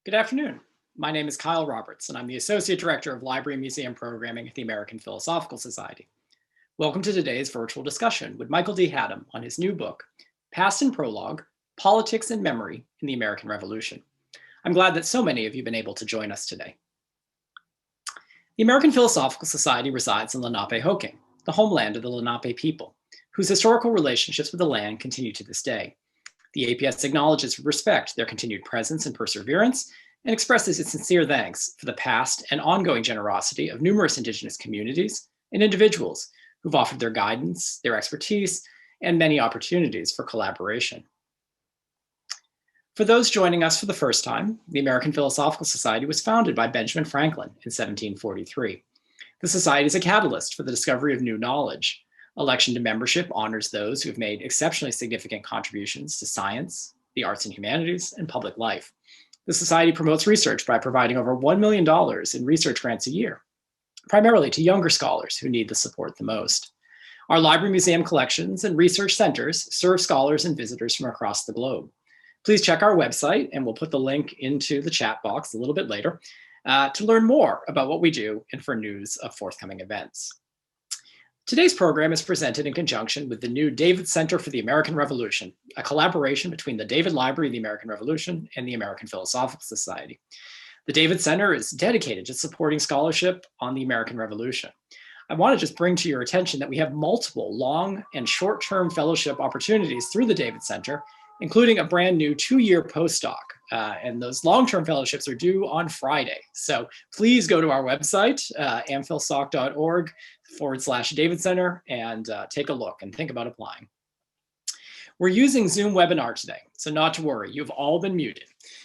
Good afternoon. My name is Kyle Roberts, and I'm the Associate Director of Library and Museum Programming at the American Philosophical Society. Welcome to today's virtual discussion with Michael D. Hattem on his new book, Past and Prologue, Politics and Memory in the American Revolution. I'm glad that so many of you have been able to join us today. The American Philosophical Society resides in Lenape-Hoking, the homeland of the Lenape people, whose historical relationships with the land continue to this day. The APS acknowledges with respect their continued presence and perseverance and expresses its sincere thanks for the past and ongoing generosity of numerous Indigenous communities and individuals who've offered their guidance, their expertise, and many opportunities for collaboration. For those joining us for the first time, the American Philosophical Society was founded by Benjamin Franklin in 1743. The Society is a catalyst for the discovery of new knowledge. Election to membership honors those who have made exceptionally significant contributions to science, the arts and humanities, and public life. The Society promotes research by providing over $1 million in research grants a year, primarily to younger scholars who need the support the most. Our library museum collections and research centers serve scholars and visitors from across the globe. Please check our website, and we'll put the link into the chat box a little bit later to learn more about what we do and for news of forthcoming events. Today's program is presented in conjunction with the new David Center for the American Revolution, a collaboration between the David Library of the American Revolution and the American Philosophical Society. The David Center is dedicated to supporting scholarship on the American Revolution. I want to just bring to your attention that we have multiple long and short-term fellowship opportunities through the David Center, including a brand new 2-year postdoc. And those long-term fellowships are due on Friday. So please go to our website, amphilsoc.org/David Center, and take a look and think about applying. We're using Zoom webinar today, so not to worry, you've all been muted.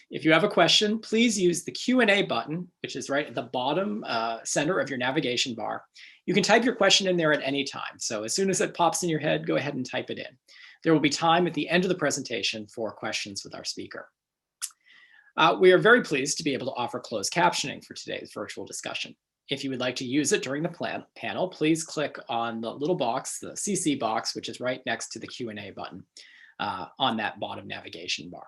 If you have a question, please use the Q&A button, which is right at the bottom center of your navigation bar. You can type your question in there at any time. So as soon as it pops in your head, go ahead and type it in. There will be time at the end of the presentation for questions with our speaker. We are very pleased to be able to offer closed captioning for today's virtual discussion. If you would like to use it during the panel, please click on the little box, the CC box, which is right next to the Q&A button on that bottom navigation bar.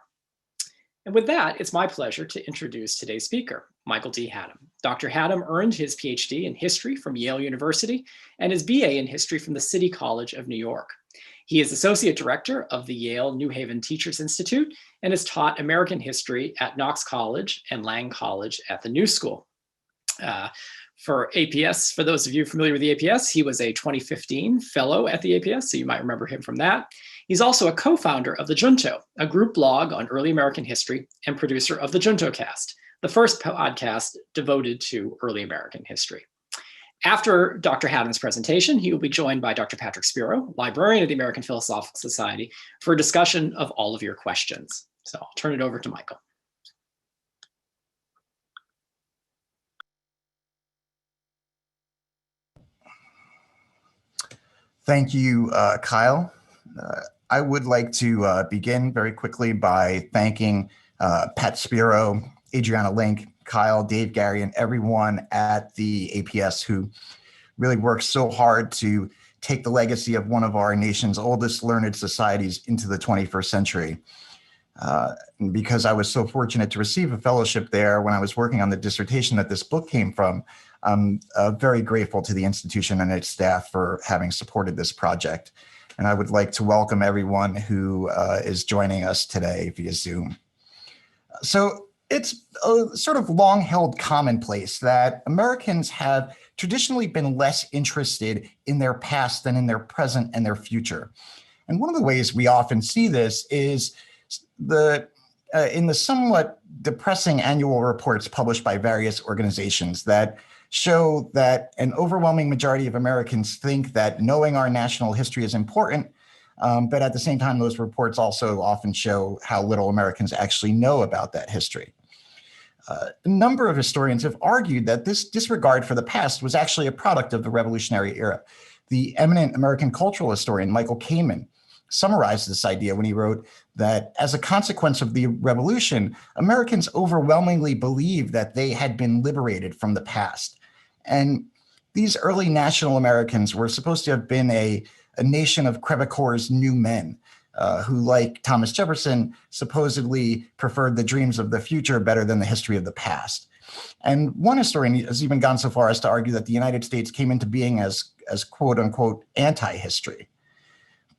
And with that, it's my pleasure to introduce today's speaker, Michael D. Hattem. Dr. Hattem earned his PhD in history from Yale University and his BA in history from the City College of New York. He is Associate Director of the Yale New Haven Teachers Institute and has taught American history at Knox College and Lang College at the New School. For APS, for those of you familiar with the APS, he was a 2015 fellow at the APS, so you might remember him from that. He's also a co-founder of the Junto, a group blog on early American history, and producer of the Junto Cast, the first podcast devoted to early American history. After Dr. Hattem's presentation, he will be joined by Dr. Patrick Spiro, librarian of the American Philosophical Society, for a discussion of all of your questions. So I'll turn it over to Michael. Thank you, Kyle. I would like to begin very quickly by thanking Pat Spiro, Adriana Link, Kyle, Dave Gary, and everyone at the APS who really worked so hard to take the legacy of one of our nation's oldest learned societies into the 21st century. Because I was so fortunate to receive a fellowship there when I was working on the dissertation that this book came from, I'm very grateful to the institution and its staff for having supported this project. And I would like to welcome everyone who is joining us today via Zoom. So it's a sort of long-held commonplace that Americans have traditionally been less interested in their past than in their present and their future. And one of the ways we often see this is in the somewhat depressing annual reports published by various organizations that show that an overwhelming majority of Americans think that knowing our national history is important, but at the same time, those reports also often show how little Americans actually know about that history. A number of historians have argued that this disregard for the past was actually a product of the Revolutionary era. The eminent American cultural historian Michael Kamen summarized this idea when he wrote that as a consequence of the Revolution, Americans overwhelmingly believed that they had been liberated from the past. And these early national Americans were supposed to have been a nation of Crevecoeur's new men. who, like Thomas Jefferson, supposedly preferred the dreams of the future better than the history of the past. And one historian has even gone so far as to argue that the United States came into being as quote unquote anti-history.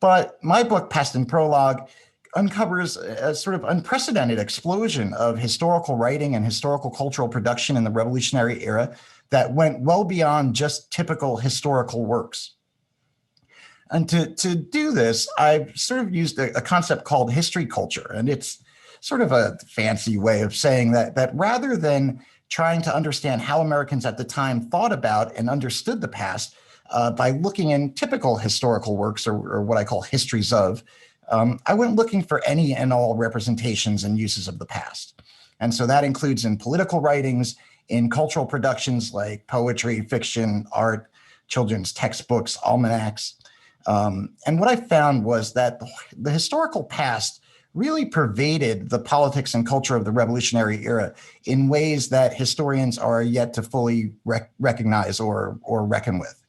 But my book, Past and Prologue, uncovers a sort of unprecedented explosion of historical writing and historical cultural production in the Revolutionary era that went well beyond just typical historical works. And to do this, I've sort of used a concept called history culture. And it's sort of a fancy way of saying that rather than trying to understand how Americans at the time thought about and understood the past by looking in typical historical works or what I call histories of, I went looking for any and all representations and uses of the past. And so that includes in political writings, in cultural productions like poetry, fiction, art, children's textbooks, almanacs. And what I found was that the historical past really pervaded the politics and culture of the Revolutionary era in ways that historians are yet to fully recognize or reckon with.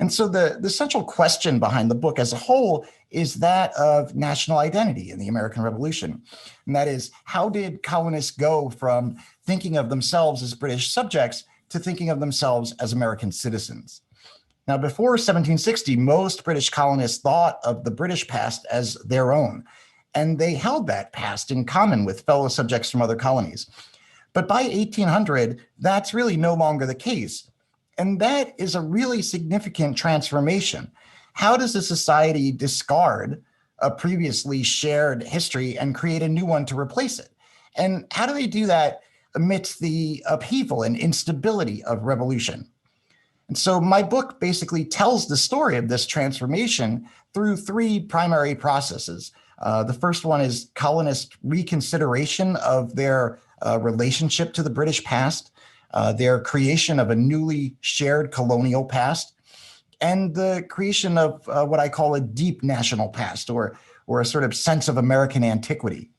And so the central question behind the book as a whole is that of national identity in the American Revolution. And that is, how did colonists go from thinking of themselves as British subjects to thinking of themselves as American citizens? Now, before 1760, most British colonists thought of the British past as their own, and they held that past in common with fellow subjects from other colonies. But by 1800, that's really no longer the case. And that is a really significant transformation. How does a society discard a previously shared history and create a new one to replace it? And how do they do that amidst the upheaval and instability of revolution? And so my book basically tells the story of this transformation through three primary processes. The first one is colonist reconsideration of their relationship to the British past, their creation of a newly shared colonial past, and the creation of what I call a deep national past, or a sort of sense of American antiquity.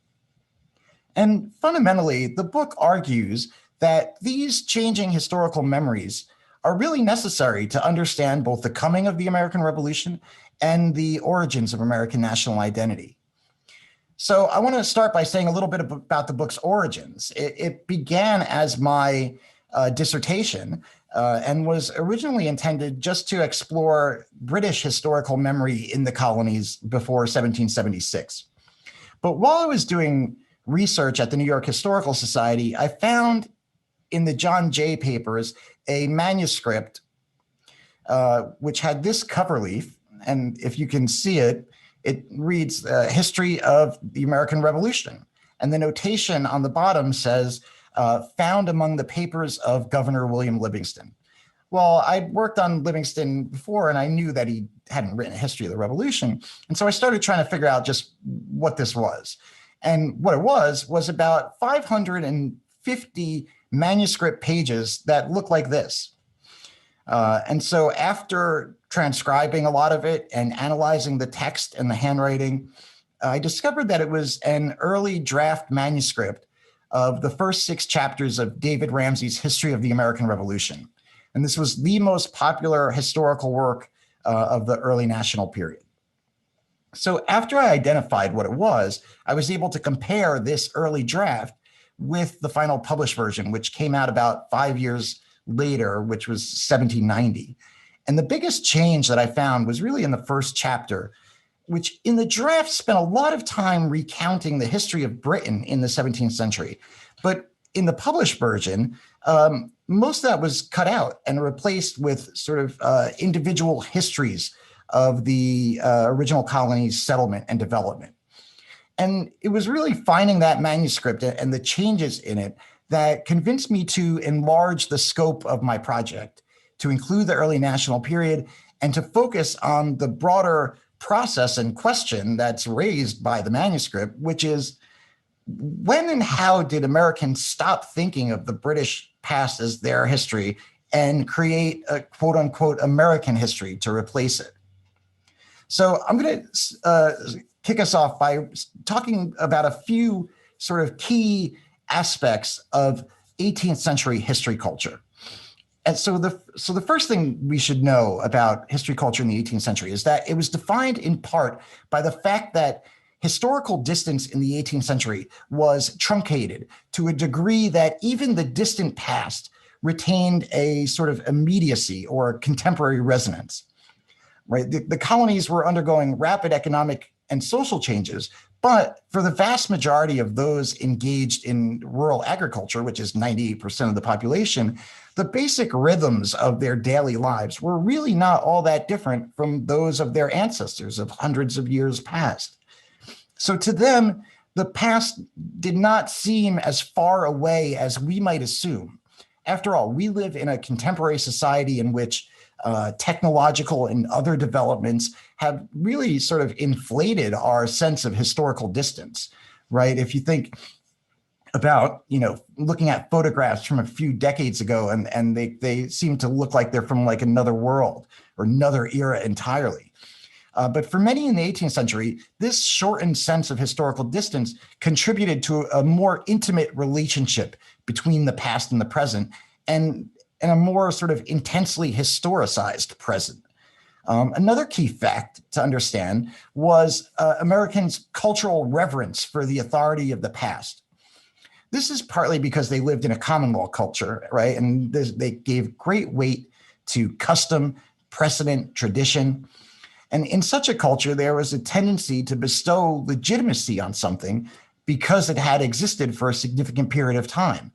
And fundamentally, the book argues that these changing historical memories are really necessary to understand both the coming of the American Revolution and the origins of American national identity. So I want to start by saying a little bit about the book's origins. It began as my dissertation and was originally intended just to explore British historical memory in the colonies before 1776. But while I was doing research at the New York Historical Society, I found in the John Jay papers a manuscript which had this cover leaf. And if you can see it, it reads History of the American Revolution. And the notation on the bottom says, found among the papers of Governor William Livingston. Well, I'd worked on Livingston before, and I knew that he hadn't written a history of the revolution. And so I started trying to figure out just what this was. And what it was about 550 manuscript pages that look like this. And so after transcribing a lot of it and analyzing the text and the handwriting, I discovered that it was an early draft manuscript of the first 6 chapters of David Ramsay's History of the American Revolution. And this was the most popular historical work of the early national period. So after I identified what it was, I was able to compare this early draft with the final published version, which came out about 5 years later, which was 1790. And the biggest change that I found was really in the first chapter, which in the draft spent a lot of time recounting the history of Britain in the 17th century. But in the published version, most of that was cut out and replaced with sort of individual histories of the original colony's settlement and development. And it was really finding that manuscript and the changes in it that convinced me to enlarge the scope of my project, to include the early national period, and to focus on the broader process and question that's raised by the manuscript, which is, when and how did Americans stop thinking of the British past as their history and create a quote unquote American history to replace it? So I'm going to kick us off by talking about a few sort of key aspects of 18th century history culture. And so the first thing we should know about history culture in the 18th century is that it was defined in part by the fact that historical distance in the 18th century was truncated to a degree that even the distant past retained a sort of immediacy or contemporary resonance, right? The colonies were undergoing rapid economic and social changes, but for the vast majority of those engaged in rural agriculture, which is 98% of the population, the basic rhythms of their daily lives were really not all that different from those of their ancestors of hundreds of years past. So to them, the past did not seem as far away as we might assume. After all, we live in a contemporary society in which technological and other developments have really sort of inflated our sense of historical distance, right? If you think about, looking at photographs from a few decades ago, and they seem to look like they're from like another world or another era entirely. But for many in the 18th century, this shortened sense of historical distance contributed to a more intimate relationship between the past and the present, and a more sort of intensely historicized present. Another key fact to understand was Americans' cultural reverence for the authority of the past. This is partly because they lived in a common law culture, right? And they gave great weight to custom, precedent, tradition. And in such a culture, there was a tendency to bestow legitimacy on something because it had existed for a significant period of time,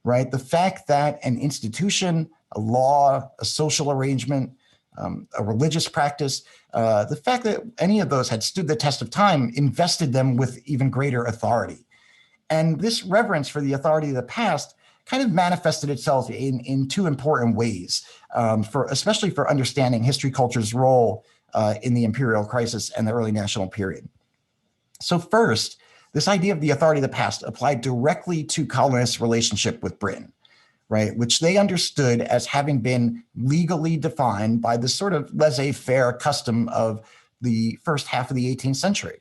right? The fact that an institution, a law, a social arrangement, a religious practice, the fact that any of those had stood the test of time invested them with even greater authority. And this reverence for the authority of the past kind of manifested itself in two important ways, especially for understanding history culture's role in the imperial crisis and the early national period. So first, this idea of the authority of the past applied directly to colonists' relationship with Britain, right, which they understood as having been legally defined by the sort of laissez-faire custom of the first half of the 18th century.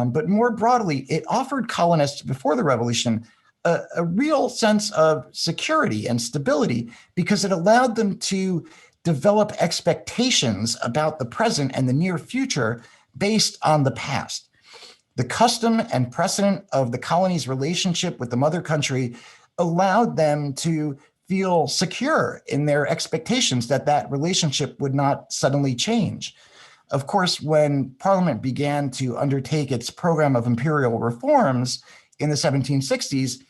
But more broadly, it offered colonists before the Revolution a real sense of security and stability because it allowed them to develop expectations about the present and the near future based on the past. The custom and precedent of the colony's relationship with the mother country allowed them to feel secure in their expectations that that relationship would not suddenly change. Of course, when Parliament began to undertake its program of imperial reforms in the 1760s,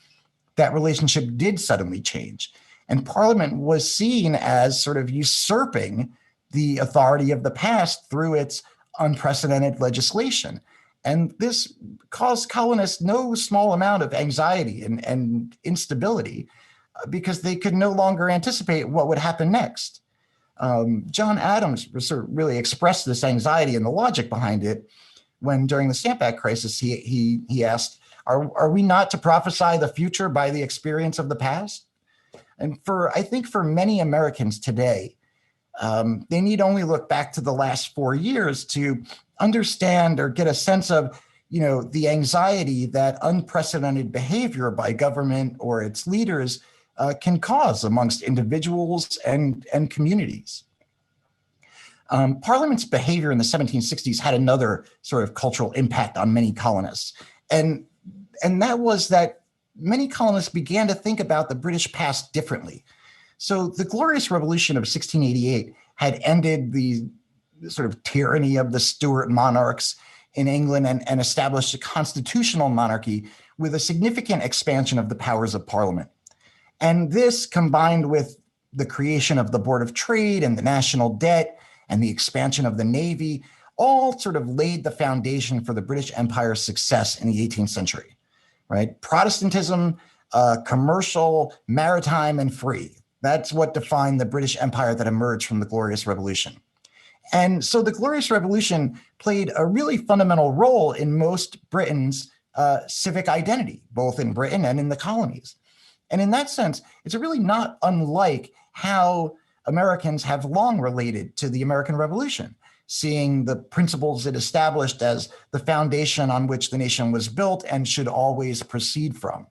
that relationship did suddenly change. And Parliament was seen as sort of usurping the authority of the past through its unprecedented legislation. And this caused colonists no small amount of anxiety and instability because they could no longer anticipate what would happen next. John Adams sort of really expressed this anxiety and the logic behind it when during the Stamp Act crisis, he asked, are we not to prophesy the future by the experience of the past? And I think for many Americans today, they need only look back to the last 4 years to understand or get a sense of, the anxiety that unprecedented behavior by government or its leaders can cause amongst individuals and communities. Parliament's behavior in the 1760s had another sort of cultural impact on many colonists. And that was that many colonists began to think about the British past differently. So the Glorious Revolution of 1688 had ended the sort of tyranny of the Stuart monarchs in England and established a constitutional monarchy with a significant expansion of the powers of Parliament. And this, combined with the creation of the Board of Trade and the national debt and the expansion of the Navy, all sort of laid the foundation for the British Empire's success in the 18th century, right? Protestantism, commercial, maritime, and free. That's what defined the British Empire that emerged from the Glorious Revolution. And so the Glorious Revolution played a really fundamental role in most Britain's civic identity, both in Britain and in the colonies. And in that sense, it's really not unlike how Americans have long related to the American Revolution, seeing the principles it established as the foundation on which the nation was built and should always proceed from.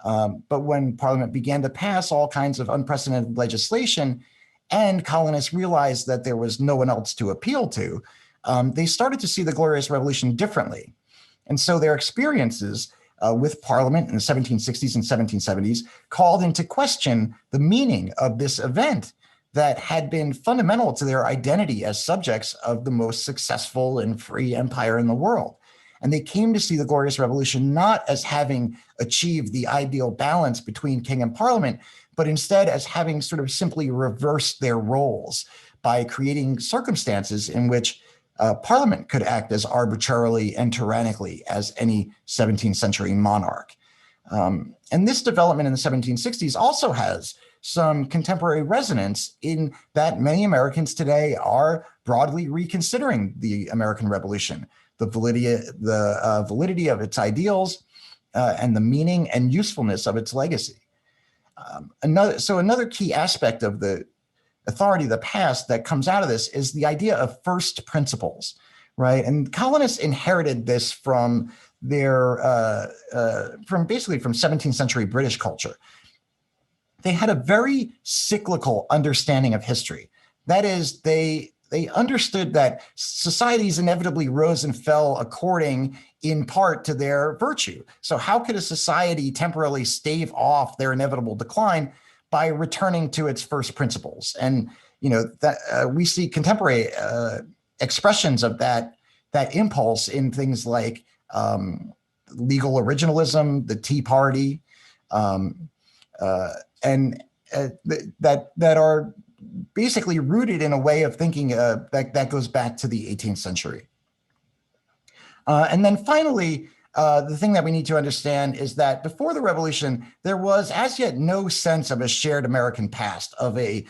But when Parliament began to pass all kinds of unprecedented legislation and colonists realized that there was no one else to appeal to, they started to see the Glorious Revolution differently. And so their experiences with Parliament in the 1760s and 1770s called into question the meaning of this event that had been fundamental to their identity as subjects of the most successful and free empire in the world. And they came to see the Glorious Revolution not as having achieved the ideal balance between king and parliament, but instead as having sort of simply reversed their roles by creating circumstances in which Parliament could act as arbitrarily and tyrannically as any 17th century monarch. And this development in the 1760s also has some contemporary resonance in that many Americans today are broadly reconsidering the American Revolution, the validity of its ideals, and the meaning and usefulness of its legacy. Another key aspect of the authority of the past that comes out of this is the idea of first principles, right? And colonists inherited this from basically from 17th century British culture. They had a very cyclical understanding of history. That is, they understood that societies inevitably rose and fell according in part to their virtue. So how could a society temporarily stave off their inevitable decline? By returning to its first principles. And we see contemporary expressions of that impulse in things like legal originalism, the Tea Party, and that are basically rooted in a way of thinking that goes back to the 18th century. And then finally, the thing that we need to understand is that before the revolution, there was as yet no sense of a shared American past, of a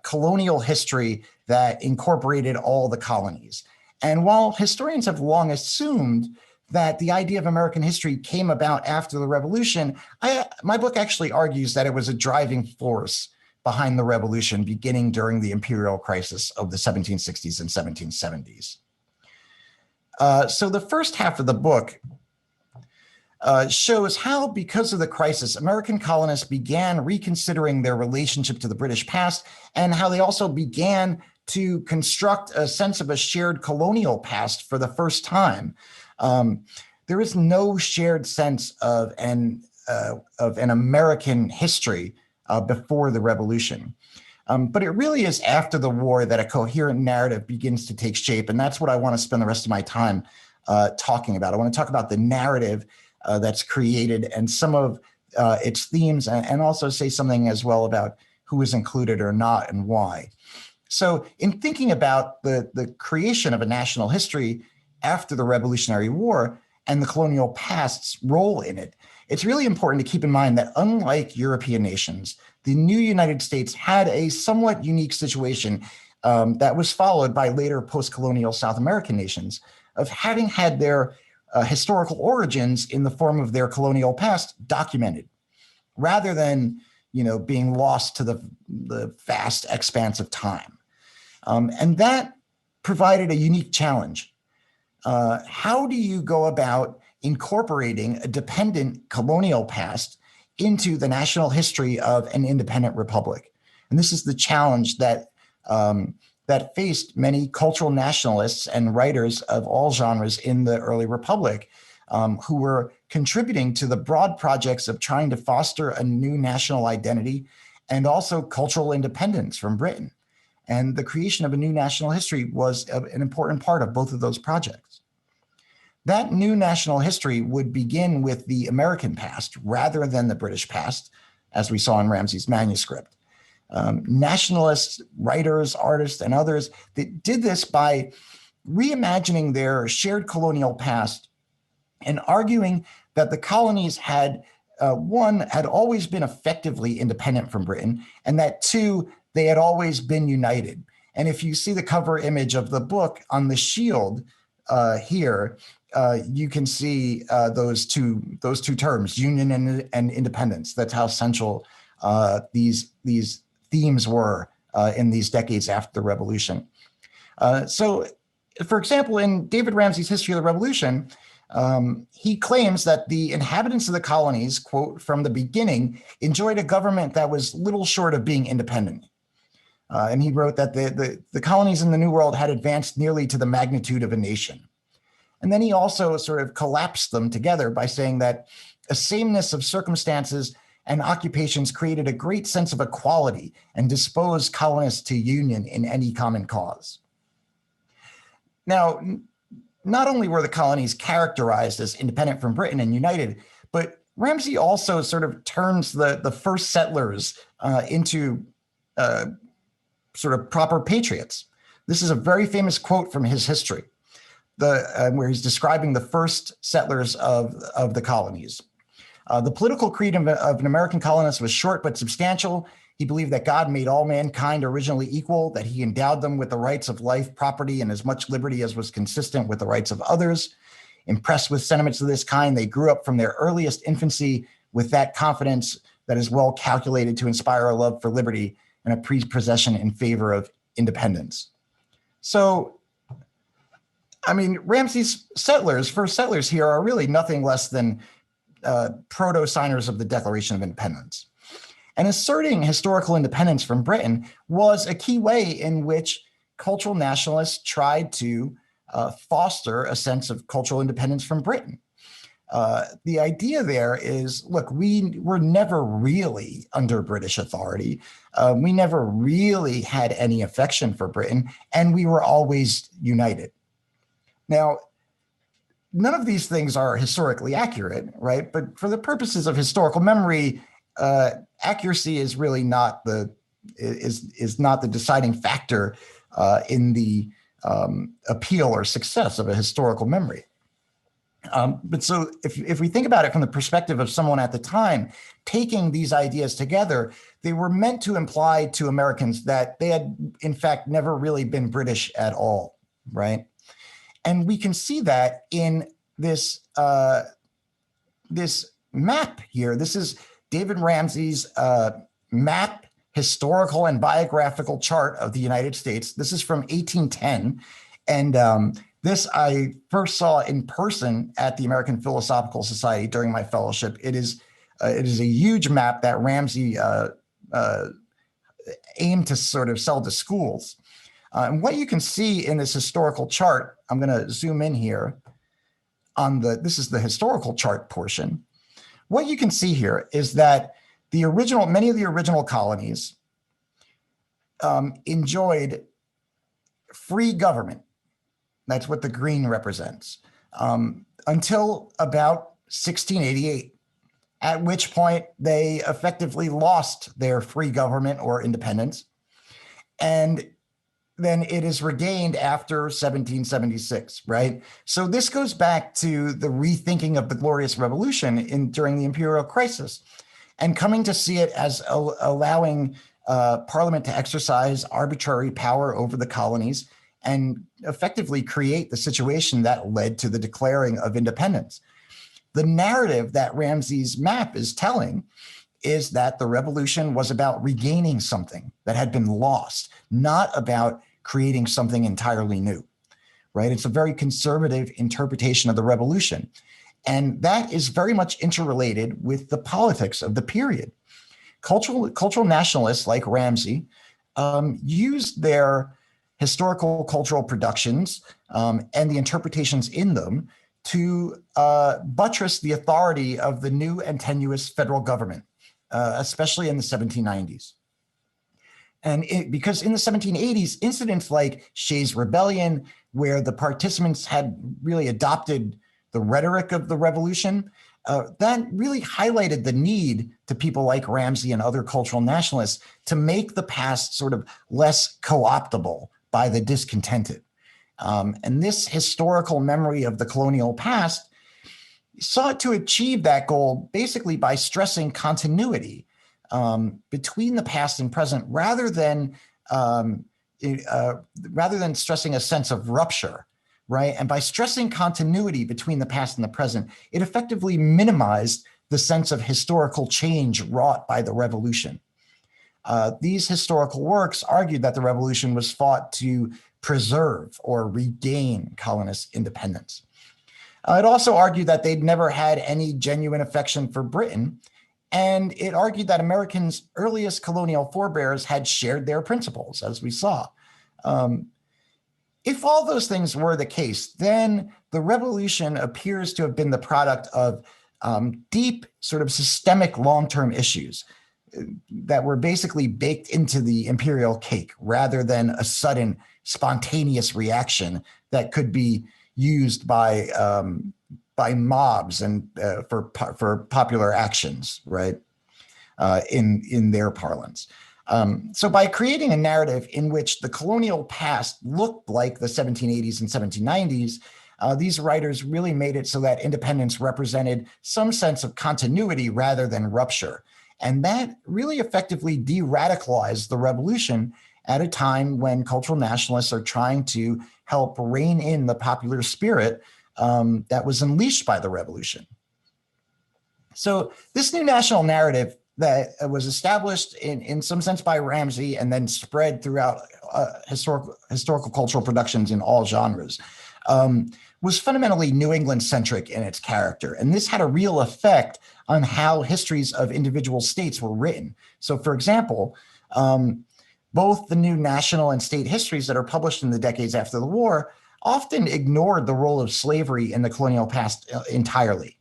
colonial history that incorporated all the colonies. And while historians have long assumed that the idea of American history came about after the revolution, my book actually argues that it was a driving force behind the revolution beginning during the imperial crisis of the 1760s and 1770s. So the first half of the book shows how, because of the crisis, American colonists began reconsidering their relationship to the British past, and how they also began to construct a sense of a shared colonial past for the first time. There is no shared sense of an American history before the revolution. But it really is after the war that a coherent narrative begins to take shape. And that's what I want to spend the rest of my time talking about. I want to talk about the narrative that's created and some of its themes, and also say something as well about who is included or not and why. So in thinking about the creation of a national history after the Revolutionary War and the colonial past's role in it, it's really important to keep in mind that unlike European nations, the new United States had a somewhat unique situation that was followed by later post-colonial South American nations of having had their historical origins in the form of their colonial past documented, rather than being lost to the vast expanse of time. And that provided a unique challenge. How do you go about incorporating a dependent colonial past into the national history of an independent republic? And this is the challenge that that faced many cultural nationalists and writers of all genres in the early republic, who were contributing to the broad projects of trying to foster a new national identity and also cultural independence from Britain. And the creation of a new national history was an important part of both of those projects. That new national history would begin with the American past rather than the British past, as we saw in Ramsay's manuscript. Nationalists, writers, artists, and others that did this by reimagining their shared colonial past and arguing that the colonies had, one, had always been effectively independent from Britain, and that two, they had always been united. And if you see the cover image of the book on the shield here, you can see those two terms, union and independence. That's how central these themes were in these decades after the revolution. So, for example, in David Ramsay's History of the Revolution, He claims that the inhabitants of the colonies, quote, from the beginning, enjoyed a government that was little short of being independent. And he wrote that the colonies in the New World had advanced nearly to the magnitude of a nation. And then he also sort of collapsed them together by saying that a sameness of circumstances and occupations created a great sense of equality and disposed colonists to union in any common cause. Now, not only were the colonies characterized as independent from Britain and united, but Ramsay also sort of turns the first settlers into sort of proper patriots. This is a very famous quote from his history, where he's describing the first settlers of the colonies. The political creed of an American colonist was short but substantial. He believed that God made all mankind originally equal, that he endowed them with the rights of life, property, and as much liberty as was consistent with the rights of others. Impressed with sentiments of this kind, they grew up from their earliest infancy with that confidence that is well calculated to inspire a love for liberty and a prepossession in favor of independence. So, I mean, Ramsay's first settlers here are really nothing less than proto-signers of the Declaration of Independence. And asserting historical independence from Britain was a key way in which cultural nationalists tried to foster a sense of cultural independence from Britain. The idea there is, look, we were never really under British authority. We never really had any affection for Britain, and we were always united. Now, none of these things are historically accurate, right? But for the purposes of historical memory, accuracy is really not the deciding factor in the appeal or success of a historical memory. But so if we think about it from the perspective of someone at the time, taking these ideas together, they were meant to imply to Americans that they had, in fact, never really been British at all, right? And we can see that in this, this map here. This is David Ramsay's map, historical and biographical chart of the United States. This is from 1810. And this I first saw in person at the American Philosophical Society during my fellowship. It is a huge map that Ramsay aimed to sort of sell to schools. And what you can see in this historical chart, I'm going to zoom in here on this is the historical chart portion. What you can see here is that many of the original colonies enjoyed free government. That's what the green represents, until about 1688, at which point they effectively lost their free government or independence. And then it is regained after 1776, right? So this goes back to the rethinking of the Glorious Revolution during the imperial crisis, and coming to see it as allowing Parliament to exercise arbitrary power over the colonies and effectively create the situation that led to the declaring of independence. The narrative that Ramsay's map is telling is that the revolution was about regaining something that had been lost, not about creating something entirely new, right? It's a very conservative interpretation of the revolution. And that is very much interrelated with the politics of the period. Cultural nationalists like Ramsay used their historical cultural productions and the interpretations in them to buttress the authority of the new and tenuous federal government, especially in the 1790s. And because in the 1780s, incidents like Shays' Rebellion, where the participants had really adopted the rhetoric of the revolution, that really highlighted the need to people like Ramsay and other cultural nationalists to make the past sort of less co-optable by the discontented. And this historical memory of the colonial past sought to achieve that goal basically by stressing continuity between the past and present, rather than stressing a sense of rupture, right? And by stressing continuity between the past and the present, it effectively minimized the sense of historical change wrought by the revolution. These historical works argued that the revolution was fought to preserve or regain colonist independence. It also argued that they'd never had any genuine affection for Britain, and it argued that Americans' earliest colonial forebears had shared their principles, as we saw. If all those things were the case, then the revolution appears to have been the product of deep, sort of systemic long-term issues that were basically baked into the imperial cake rather than a sudden spontaneous reaction that could be used by mobs and for popular actions, right? In their parlance. So by creating a narrative in which the colonial past looked like the 1780s and 1790s, these writers really made it so that independence represented some sense of continuity rather than rupture. And that really effectively de-radicalized the revolution at a time when cultural nationalists are trying to help rein in the popular spirit that was unleashed by the revolution. So this new national narrative that was established in some sense by Ramsay and then spread throughout historical cultural productions in all genres, was fundamentally New England-centric in its character. And this had a real effect on how histories of individual states were written. So for example, both the new national and state histories that are published in the decades after the war often ignored the role of slavery in the colonial past entirely.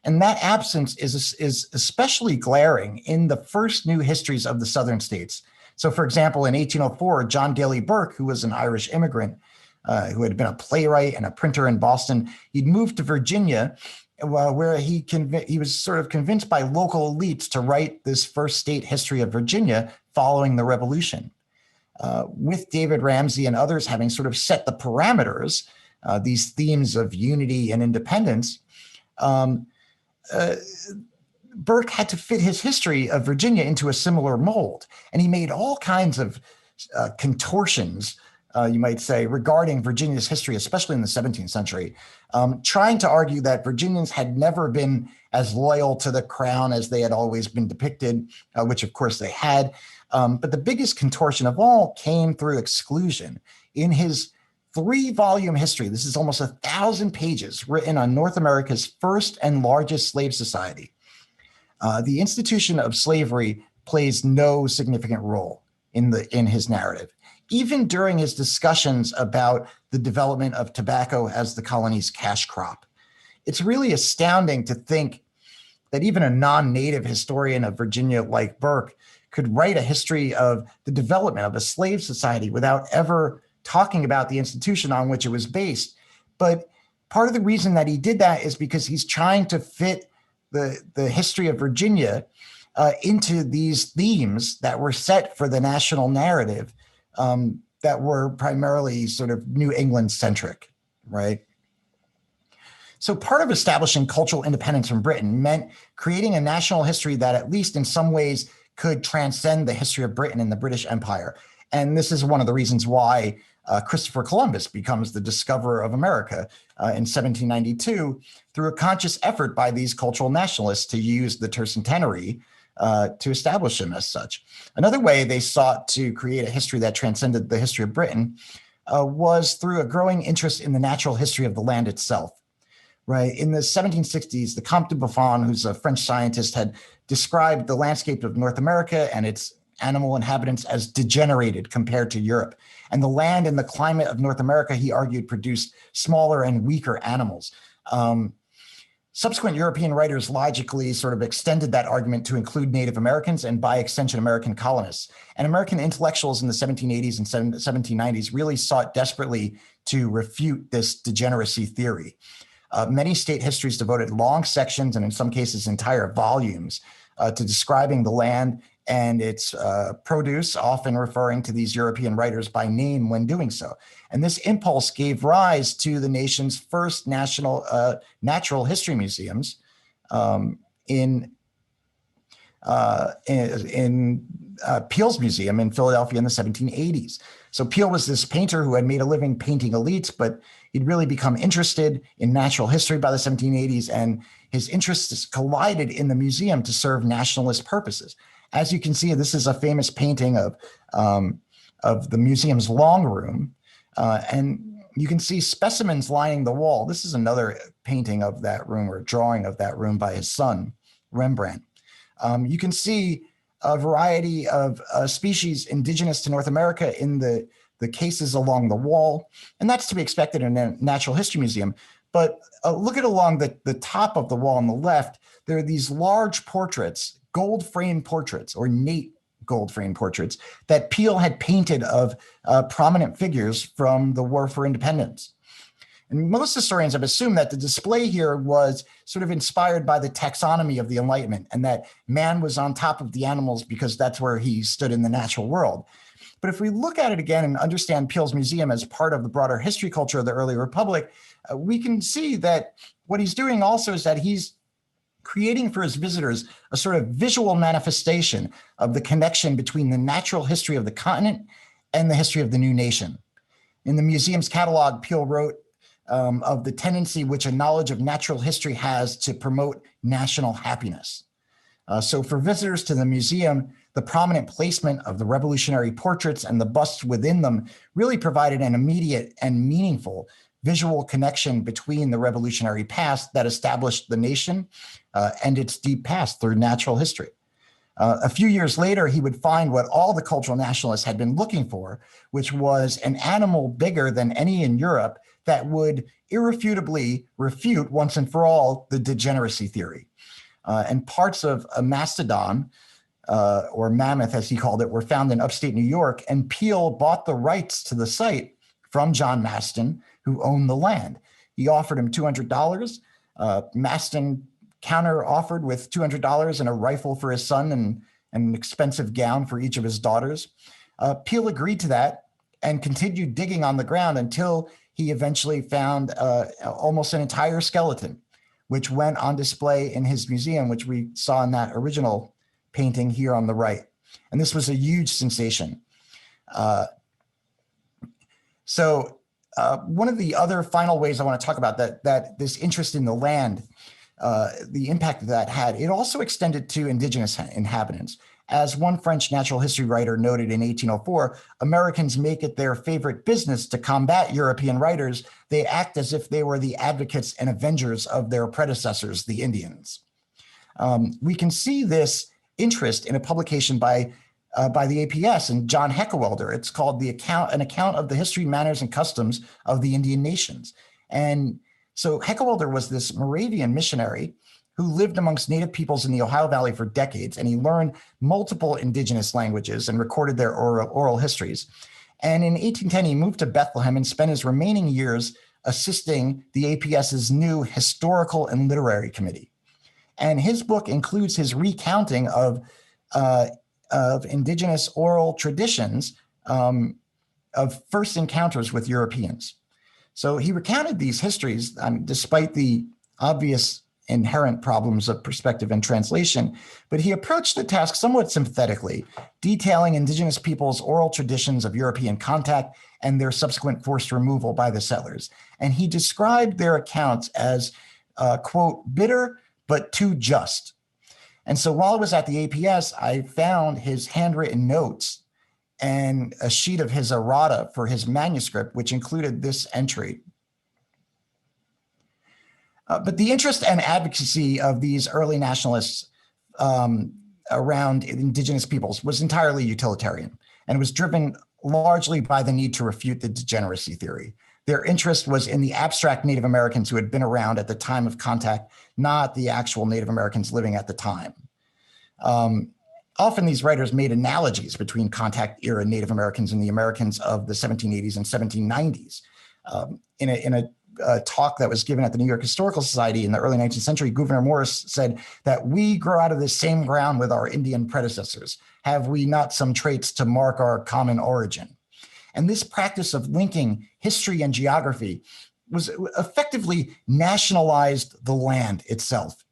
And that absence is especially glaring in the first new histories of the Southern states. So for example, in 1804, John Daly Burke, who was an Irish immigrant, who had been a playwright and a printer in Boston, he'd moved to Virginia, where he was sort of convinced by local elites to write this first state history of Virginia following the Revolution. With David Ramsay and others having sort of set the parameters, these themes of unity and independence, Burke had to fit his history of Virginia into a similar mold. And he made all kinds of contortions, you might say, regarding Virginia's history, especially in the 17th century, trying to argue that Virginians had never been as loyal to the crown as they had always been depicted, which of course they had. But the biggest contortion of all came through exclusion. In his 3-volume history, this is almost 1,000 pages, written on North America's first and largest slave society, the institution of slavery plays no significant role in his narrative, even during his discussions about the development of tobacco as the colony's cash crop. It's really astounding to think that even a non-native historian of Virginia like Burke could write a history of the development of a slave society without ever talking about the institution on which it was based. But part of the reason that he did that is because he's trying to fit the history of Virginia into these themes that were set for the national narrative that were primarily sort of New England centric, right? So part of establishing cultural independence from Britain meant creating a national history that at least in some ways could transcend the history of Britain and the British Empire. And this is one of the reasons why Christopher Columbus becomes the discoverer of America in 1792 through a conscious effort by these cultural nationalists to use the tercentenary to establish him as such. Another way they sought to create a history that transcended the history of Britain was through a growing interest in the natural history of the land itself. Right. In the 1760s, the Comte de Buffon, who's a French scientist, had described the landscape of North America and its animal inhabitants as degenerated compared to Europe. And the land and the climate of North America, he argued, produced smaller and weaker animals. Subsequent European writers logically sort of extended that argument to include Native Americans and by extension, American colonists. And American intellectuals in the 1780s and 1790s really sought desperately to refute this degeneracy theory. Many state histories devoted long sections and in some cases entire volumes to describing the land and its produce, often referring to these European writers by name when doing so. And this impulse gave rise to the nation's first national natural history museums in Peale's Museum in Philadelphia in the 1780s. So Peale was this painter who had made a living painting elites, but he'd really become interested in natural history by the 1780s, and his interests collided in the museum to serve nationalist purposes. As you can see, this is a famous painting of the museum's long room. And You can see specimens lining the wall. This is another painting of that room, or drawing of that room by his son, Rembrandt. You can see a variety of species indigenous to North America in the cases along the wall, and that's to be expected in a natural history museum. But look at along the top of the wall on the left, there are these large portraits, gold frame portraits, or Nate gold frame portraits that Peale had painted of prominent figures from the War for Independence. And most historians have assumed that the display here was sort of inspired by the taxonomy of the Enlightenment, and that man was on top of the animals because that's where he stood in the natural world. But if we look at it again and understand Peale's museum as part of the broader history culture of the early Republic, we can see that what he's doing also is that he's creating for his visitors a sort of visual manifestation of the connection between the natural history of the continent and the history of the new nation. In the museum's catalog, Peale wrote of the tendency which a knowledge of natural history has to promote national happiness. So for visitors to the museum, the prominent placement of the revolutionary portraits and the busts within them really provided an immediate and meaningful visual connection between the revolutionary past that established the nation and its deep past through natural history. A few years later, he would find what all the cultural nationalists had been looking for, which was an animal bigger than any in Europe that would irrefutably refute once and for all the degeneracy theory. And parts of a mastodon, or mammoth as he called it, were found in upstate New York, and Peale bought the rights to the site from John Maston, who owned the land. He offered him $200. Maston counter offered with $200 and a rifle for his son and an expensive gown for each of his daughters. Peale agreed to that and continued digging on the ground until he eventually found almost an entire skeleton, which went on display in his museum, which we saw in that original painting here on the right. And this was a huge sensation. One of the other final ways I want to talk about that this interest in the land, the impact that had, it also extended to indigenous inhabitants. As one French natural history writer noted in 1804, Americans make it their favorite business to combat European writers. They act as if they were the advocates and avengers of their predecessors, the Indians. We can see this interest in a publication by the APS and John Heckewelder. It's called An Account of the History, Manners, and Customs of the Indian Nations. And so Heckewelder was this Moravian missionary who lived amongst native peoples in the Ohio Valley for decades, and he learned multiple indigenous languages and recorded their oral histories. And in 1810, he moved to Bethlehem and spent his remaining years assisting the APS's new Historical and Literary Committee. And his book includes his recounting of indigenous oral traditions of first encounters with Europeans. So he recounted these histories, despite the obvious inherent problems of perspective and translation, but he approached the task somewhat sympathetically, detailing indigenous peoples' oral traditions of European contact and their subsequent forced removal by the settlers. And he described their accounts as, quote, bitter, but too just. And so while I was at the APS, I found his handwritten notes and a sheet of his errata for his manuscript, which included this entry. But the interest and advocacy of these early nationalists around indigenous peoples was entirely utilitarian, and it was driven largely by the need to refute the degeneracy theory. Their interest was in the abstract Native Americans who had been around at the time of contact, not the actual Native Americans living at the time. Often these writers made analogies between contact era Native Americans and the Americans of the 1780s and 1790s. In a talk that was given at the New York Historical Society in the early 19th century, Gouverneur Morris said that we grow out of the same ground with our Indian predecessors. Have we not some traits to mark our common origin? And this practice of linking history and geography was effectively nationalized the land itself.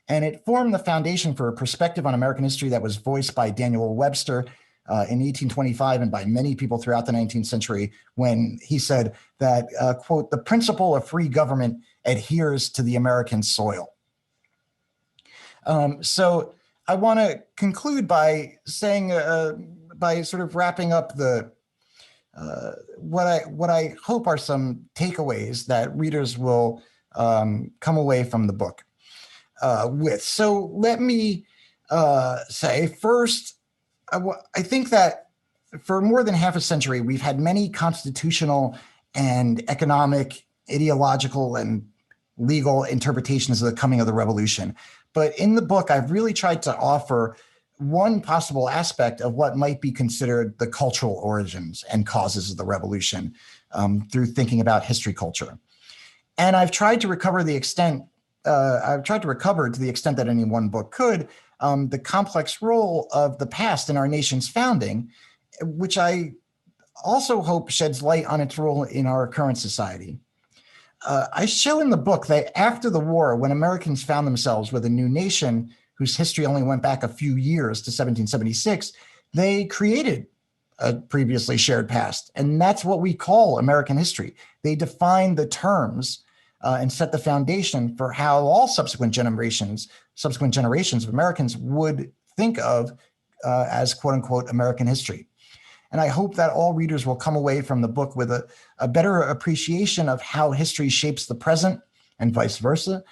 And it formed the foundation for a perspective on American history that was voiced by Daniel Webster in 1825 and by many people throughout the 19th century when he said that, quote, the principle of free government adheres to the American soil. So I want to conclude by saying, by sort of wrapping up the what I hope are some takeaways that readers will come away from the book with. So let me say first, I think that for more than half a century, we've had many constitutional and economic, ideological, and legal interpretations of the coming of the revolution. But in the book, I've really tried to offer one possible aspect of what might be considered the cultural origins and causes of the revolution through thinking about history culture. And I've tried to recover to the extent that any one book could, the complex role of the past in our nation's founding, which I also hope sheds light on its role in our current society. I show in the book that after the war, when Americans found themselves with a new nation whose history only went back a few years to 1776, they created a previously shared past. And that's what we call American history. They defined the terms and set the foundation for how all subsequent generations of Americans would think of as quote unquote American history. And I hope that all readers will come away from the book with a better appreciation of how history shapes the present and vice versa,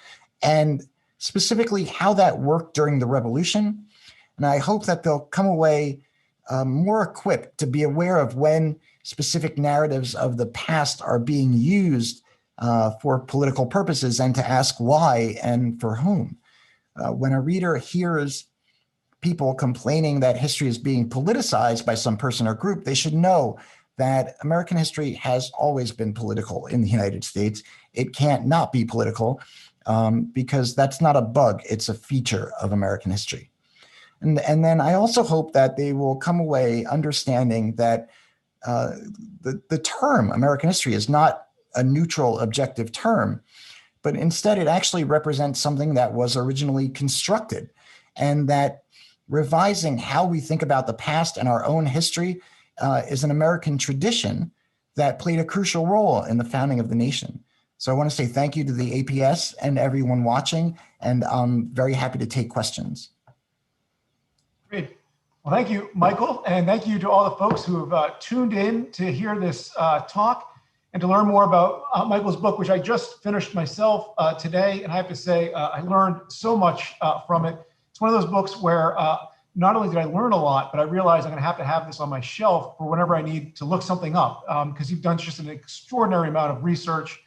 and specifically how that worked during the revolution. And I hope that they'll come away more equipped to be aware of when specific narratives of the past are being used for political purposes, and to ask why and for whom. When a reader hears people complaining that history is being politicized by some person or group, they should know that American history has always been political in the United States. It can't not be political because that's not a bug, it's a feature of American history. And then I also hope that they will come away understanding that the term American history is not a neutral, objective term, but instead it actually represents something that was originally constructed, and that revising how we think about the past and our own history is an American tradition that played a crucial role in the founding of the nation. So I want to say thank you to the APS and everyone watching, and I'm very happy to take questions. Great. Well, thank you, Michael, and thank you to all the folks who have tuned in to hear this talk and to learn more about Michael's book, which I just finished myself today. And I have to say, I learned so much from it. It's one of those books where not only did I learn a lot, but I realized I'm going to have this on my shelf for whenever I need to look something up, because you've done just an extraordinary amount of research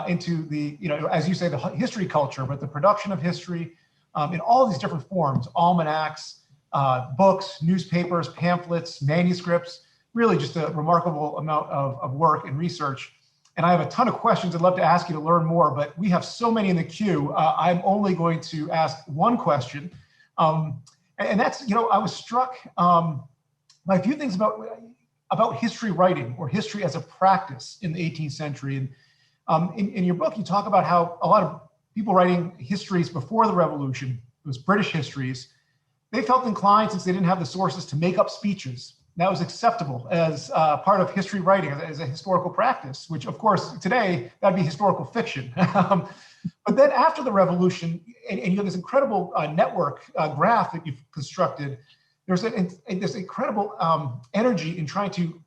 into the, as you say, the history culture, but the production of history in all these different forms: almanacs, books, newspapers, pamphlets, manuscripts. Really just a remarkable amount of work and research. And I have a ton of questions I'd love to ask you to learn more, but we have so many in the queue. I'm only going to ask one question. And that's, I was struck by a few things about history writing, or history as a practice in the 18th century. And in your book, you talk about how a lot of people writing histories before the revolution, those British histories, they felt inclined, since they didn't have the sources, to make up speeches. That was acceptable as part of history writing, as a historical practice, which of course today that'd be historical fiction. But then after the revolution, and you have this incredible network graph that you've constructed, there's this incredible energy in trying to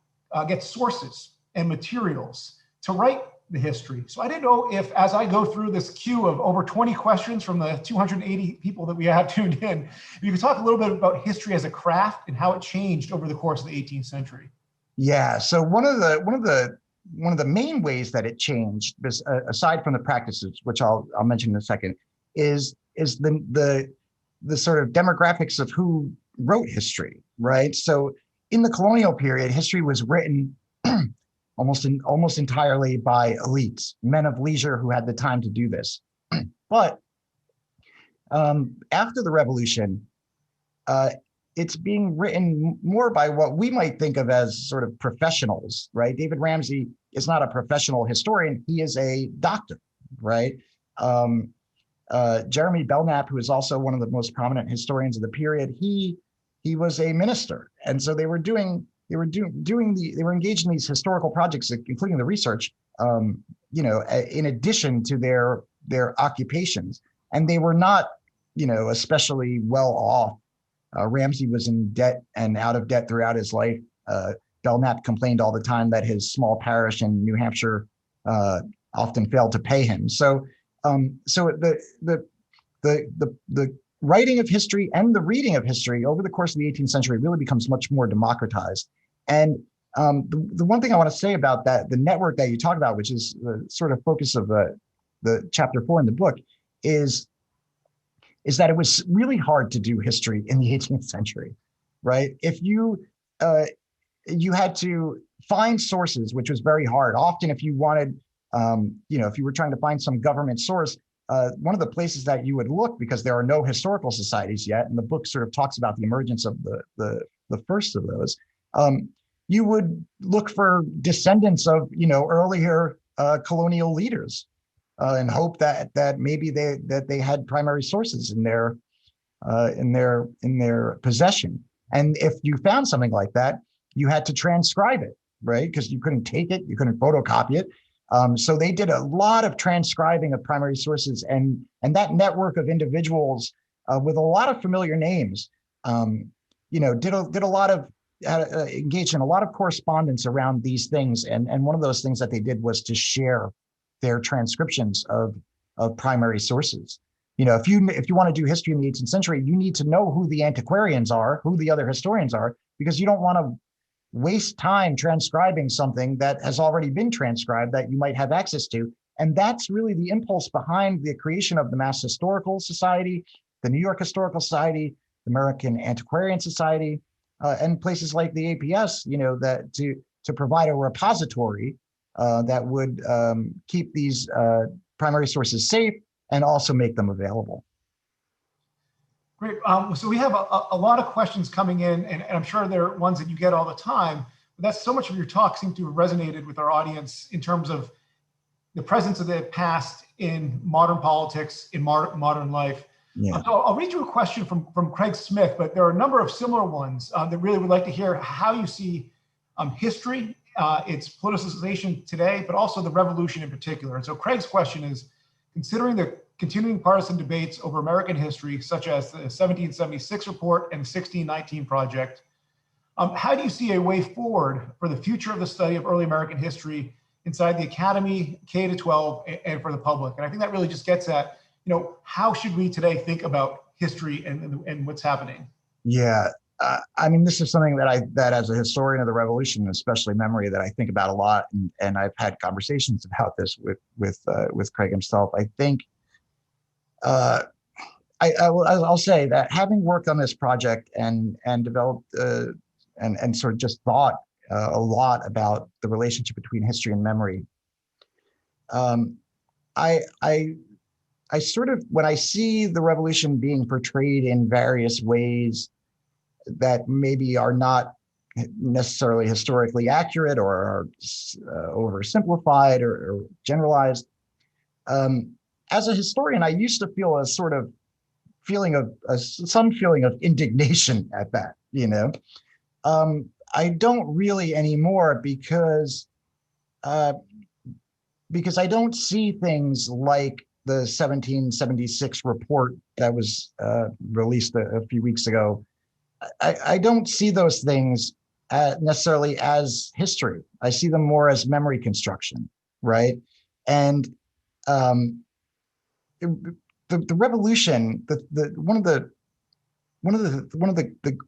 get sources and materials to write the history. So I didn't know if, as I go through this queue of over 20 questions from the 280 people that we have tuned in, if you could talk a little bit about history as a craft and how it changed over the course of the 18th century. Yeah. So one of the main ways that it changed, aside from the practices, which I'll mention in a second, is the sort of demographics of who wrote history, right? So in the colonial period, history was written almost entirely by elites, men of leisure who had the time to do this. But after the revolution, it's being written more by what we might think of as sort of professionals, right? David Ramsey is not a professional historian. He is a doctor, right? Jeremy Belknap, who is also one of the most prominent historians of the period, he was a minister. And so they were engaged in these historical projects, including the research, in addition to their occupations. And they were not, especially well off. Ramsey was in debt and out of debt throughout his life. Belknap complained all the time that his small parish in New Hampshire often failed to pay him. So the writing of history and the reading of history over the course of the 18th century really becomes much more democratized. And the one thing I want to say about that, the network that you talk about, which is the sort of focus of the chapter 4 in the book, is that it was really hard to do history in the 18th century, right? If you had to find sources, which was very hard. Often, if you wanted, if you were trying to find some government source, one of the places that you would look, because there are no historical societies yet, and the book sort of talks about the emergence of the first of those, you would look for descendants of earlier colonial leaders, and hope that maybe they had primary sources in their possession. And if you found something like that, you had to transcribe it, right? Because you couldn't take it, you couldn't photocopy it. So they did a lot of transcribing of primary sources, and that network of individuals with a lot of familiar names, did a lot of engaged in a lot of correspondence around these things. And one of those things that they did was to share their transcriptions of primary sources. If you want to do history in the 18th century, you need to know who the antiquarians are, who the other historians are, because you don't want to waste time transcribing something that has already been transcribed that you might have access to. And that's really the impulse behind the creation of the Mass Historical Society, the New York Historical Society, the American Antiquarian Society, and places like the APS, that to provide a repository that would keep these primary sources safe and also make them available. Great. So we have a lot of questions coming in, and I'm sure they're ones that you get all the time. But that's so much of your talk seemed to have resonated with our audience in terms of the presence of the past in modern politics, in modern life. Yeah. So I'll read you a question from Craig Smith, but there are a number of similar ones that really would like to hear how you see history, its politicization today, but also the revolution in particular. And so Craig's question is, considering the continuing partisan debates over American history, such as the 1776 report and the 1619 project, how do you see a way forward for the future of the study of early American history inside the Academy, K-12, and for the public? And I think that really just gets at, how should we today think about history and what's happening? Yeah, this is something that as a historian of the Revolution, especially memory, that I think about a lot, and I've had conversations about this with Craig himself. I think I'll say that having worked on this project and developed and sort of just thought a lot about the relationship between history and memory, I sort of, when I see the Revolution being portrayed in various ways that maybe are not necessarily historically accurate or are oversimplified or generalized, as a historian, I used to feel a sort of some feeling of indignation at that. I don't really anymore because I don't see things like the 1776 report that was released a few weeks ago. I don't see those things necessarily as history. I see them more as memory construction, right? And the revolution, one of the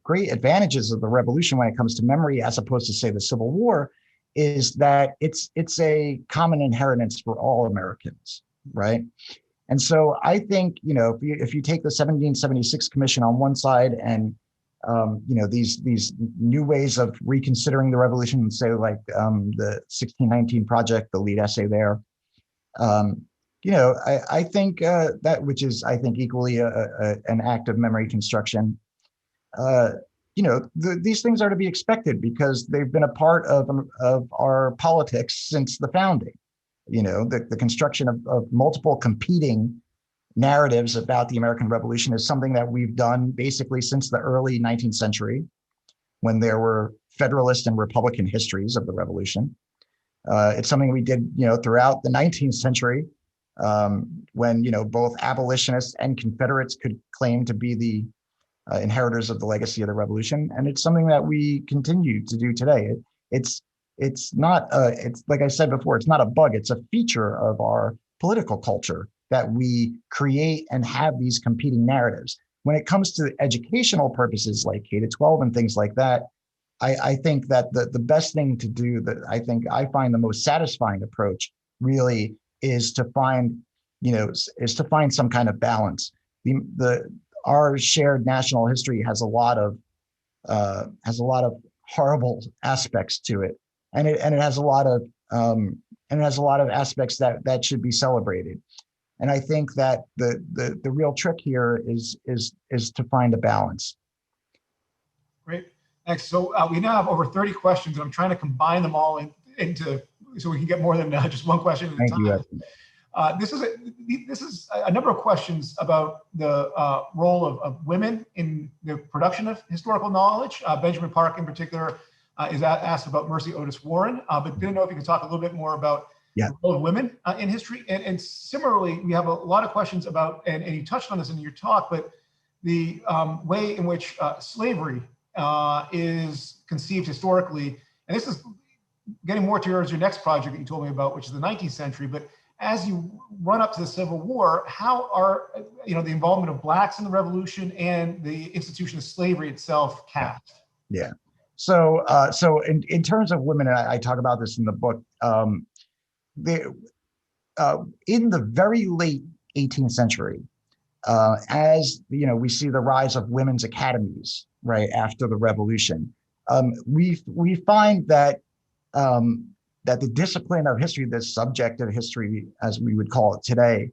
great advantages of the revolution when it comes to memory, as opposed to say the Civil War, is that it's a common inheritance for all Americans, right? And so I think if you take the 1776 Commission on one side and these new ways of reconsidering the revolution, say like the 1619 project, the lead essay there. I think that, which is, I think, equally an act of memory construction. These things are to be expected because they've been a part of our politics since the founding. The construction of multiple competing narratives about the American Revolution is something that we've done basically since the early 19th century, when there were Federalist and Republican histories of the Revolution. It's something we did, throughout the 19th century, when both abolitionists and Confederates could claim to be the inheritors of the legacy of the Revolution, and it's something that we continue to do today. It's not it's like I said before, it's not a bug, it's a feature of our political culture that we create and have these competing narratives. When it comes to educational purposes like K-12 and things like that, I think that the best thing to do, that I find the most satisfying approach really is to find, some kind of balance. Our shared national history has a lot of horrible aspects to it, and it has a lot of aspects that should be celebrated. And I think that the real trick here is to find a balance. Great. Thanks. So we now have over 30 questions, and I'm trying to combine them all into so we can get more than just one question at a time. Thank you. This is a number of questions about the role of women in the production of historical knowledge. Benjamin Park, in particular, is asked about Mercy Otis Warren, but didn't know if you could talk a little bit more about the role of women in history. And similarly, we have a lot of questions about, and you touched on this in your talk, but the way in which slavery is conceived historically. And this is getting more towards your next project that you told me about, which is the 19th century. But as you run up to the Civil War, how are the involvement of Blacks in the Revolution and the institution of slavery itself cast? Yeah. So in terms of women, and I talk about this in the book, in the very late 18th century, as we see the rise of women's academies right after the Revolution, we find that that the discipline of history, the subject of history, as we would call it today,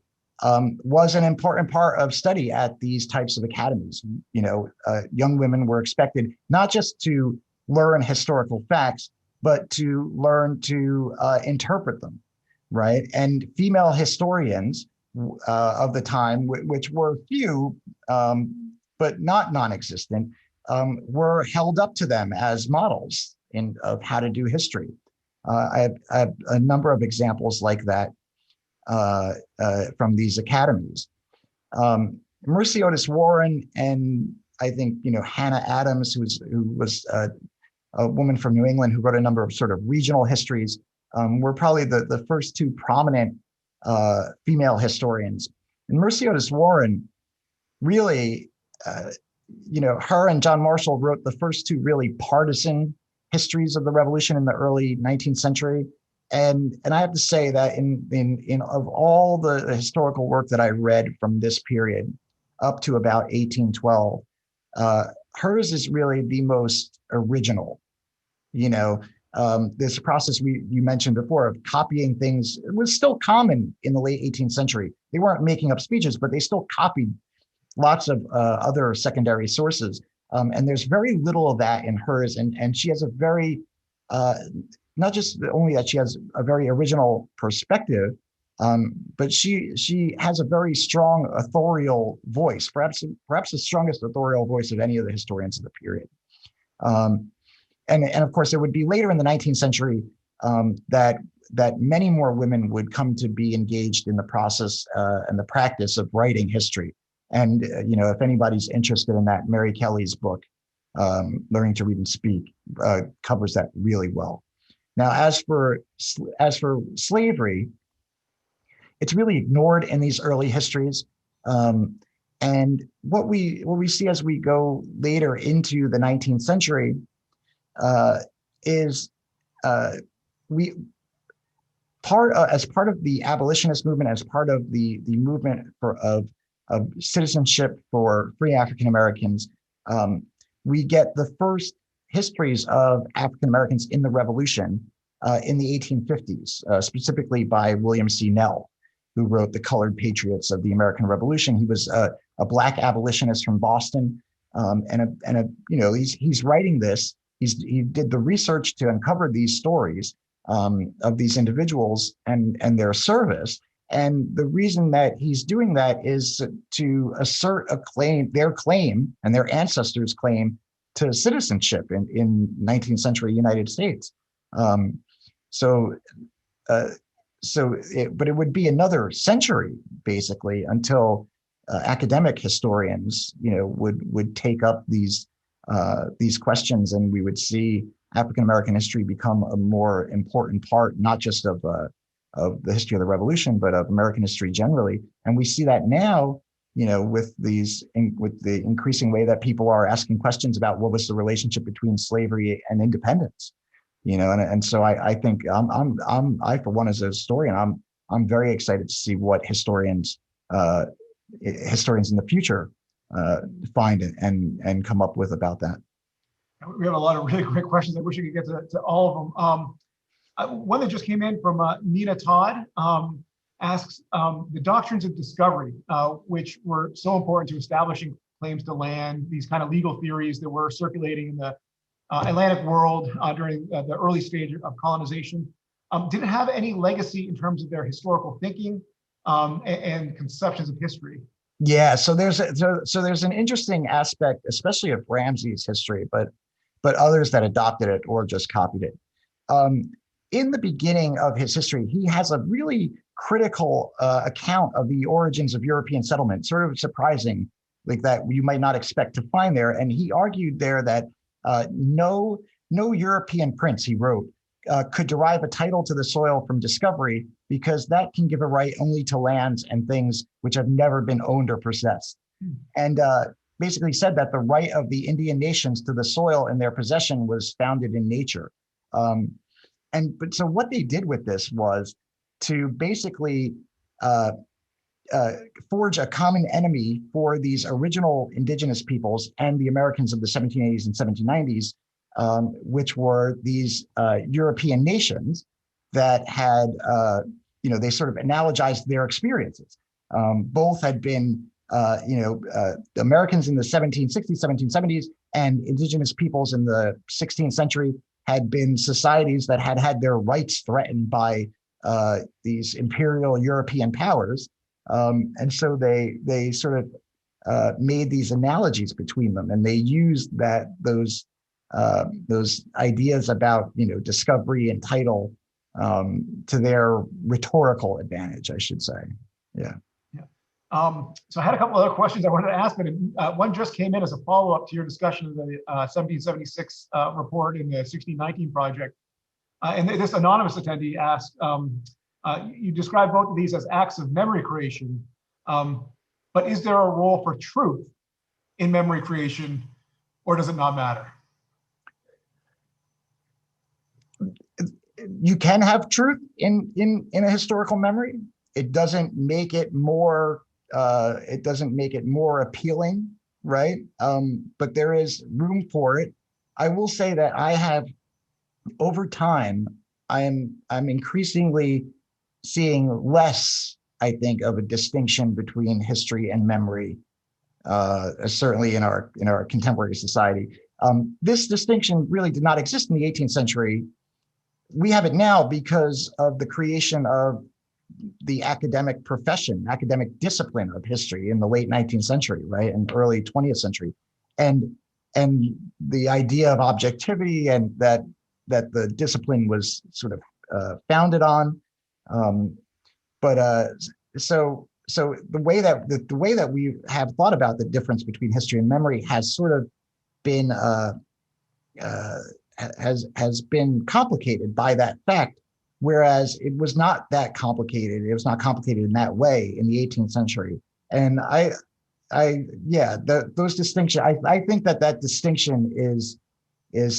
was an important part of study at these types of academies. Young women were expected not just to learn historical facts, but to learn to interpret them, right? And female historians of the time, which were few, but not non-existent, were held up to them as models of how to do history. I have a number of examples like that from these academies. Mercy Otis Warren and I think Hannah Adams, who was a woman from New England who wrote a number of sort of regional histories, were probably the first two prominent female historians. And Mercy Otis Warren really, her and John Marshall wrote the first two really partisan histories of the Revolution in the early 19th century. And I have to say that in of all the historical work that I read from this period up to about 1812, hers is really the most original. This process you mentioned before of copying things, it was still common in the late 18th century. They weren't making up speeches, but they still copied lots of other secondary sources. And there's very little of that in hers. And she has a very, not just only that she has a very original perspective, but she has a very strong authorial voice, perhaps the strongest authorial voice of any of the historians of the period. And of course, it would be later in the 19th century that many more women would come to be engaged in the process and the practice of writing history. And if anybody's interested in that, Mary Kelly's book, Learning to Read and Speak, covers that really well. Now, as for slavery, it's really ignored in these early histories. And what we see as we go later into the 19th century is as part of the abolitionist movement, as part of the movement of citizenship for free African Americans, we get the first histories of African Americans in the Revolution in the 1850s, specifically by William C. Nell, who wrote The Colored Patriots of the American Revolution. He was a Black abolitionist from Boston, he's writing this. He did the research to uncover these stories of these individuals and their service. And the reason that he's doing that is to assert their claim and their ancestors' claim to citizenship in 19th century United States. But it would be another century basically until academic historians, would take up these questions, and we would see African American history become a more important part, not just of the history of the Revolution, but of American history generally. And we see that now, with with the increasing way that people are asking questions about what was the relationship between slavery and independence. And so I think I for one as a historian, I'm very excited to see what historians in the future find and come up with about that. We have a lot of really great questions. I wish I could get to all of them. One that just came in from Nina Todd asks the doctrines of discovery, which were so important to establishing claims to land, these kind of legal theories that were circulating in the Atlantic world during the early stage of colonization. Did it have any legacy in terms of their historical thinking and conceptions of history? Yeah, so there's an interesting aspect, especially of Ramsey's history, but others that adopted it or just copied it. In the beginning of his history, he has a really critical account of the origins of European settlement, sort of surprising, like that you might not expect to find there. And he argued there that no European prince, he wrote, could derive a title to the soil from discovery, because that can give a right only to lands and things which have never been owned or possessed. And basically said that the right of the Indian nations to the soil in their possession was founded in nature. But so what they did with this was to basically forge a common enemy for these original indigenous peoples and the Americans of the 1780s and 1790s, which were these European nations that had, they sort of analogized their experiences. Both had been, the Americans in the 1760s, 1770s, and indigenous peoples in the 16th century had been societies that had had their rights threatened by these imperial European powers. And so they sort of made these analogies between them, and they used those ideas about discovery and title to their rhetorical advantage, I should say. Yeah. So I had a couple other questions I wanted to ask, but one just came in as a follow-up to your discussion of the 1776 report in the 1619 project. And this anonymous attendee asked, you describe both of these as acts of memory creation, but is there a role for truth in memory creation, or does it not matter? You can have truth in a historical memory. It doesn't make it more appealing, right? But there is room for it. I will say that I have, over time, I'm increasingly seeing less, I think, of a distinction between history and memory, certainly in our contemporary society. This distinction really did not exist in the 18th century. We have it now because of the creation of the academic profession, academic discipline of history in the late 19th century, right, and early 20th century, and the idea of objectivity, and that the discipline was sort of founded on. So the way that we have thought about the difference between history and memory has sort of been has been complicated by that fact, whereas it was not that complicated. It was not complicated in that way in the 18th century. And those distinctions, I think that distinction is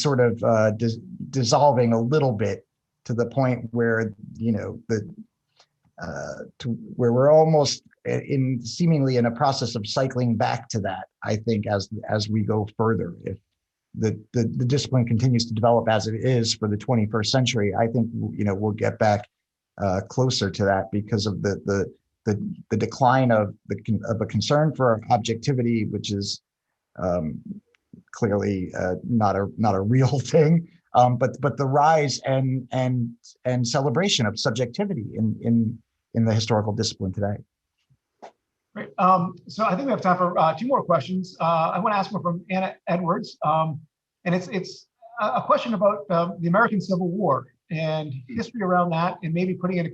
sort of dissolving a little bit, to the point where where we're almost seemingly in a process of cycling back to that. I think as we go further, if the discipline continues to develop as it is for the 21st century, I think we'll get back closer to that, because of the decline of a concern for objectivity, which is clearly not a real thing, but the rise and celebration of subjectivity in the historical discipline today. Great. So I think we have time for two more questions. I want to ask one from Anna Edwards, and it's a question about the American Civil War and history around that, and maybe putting it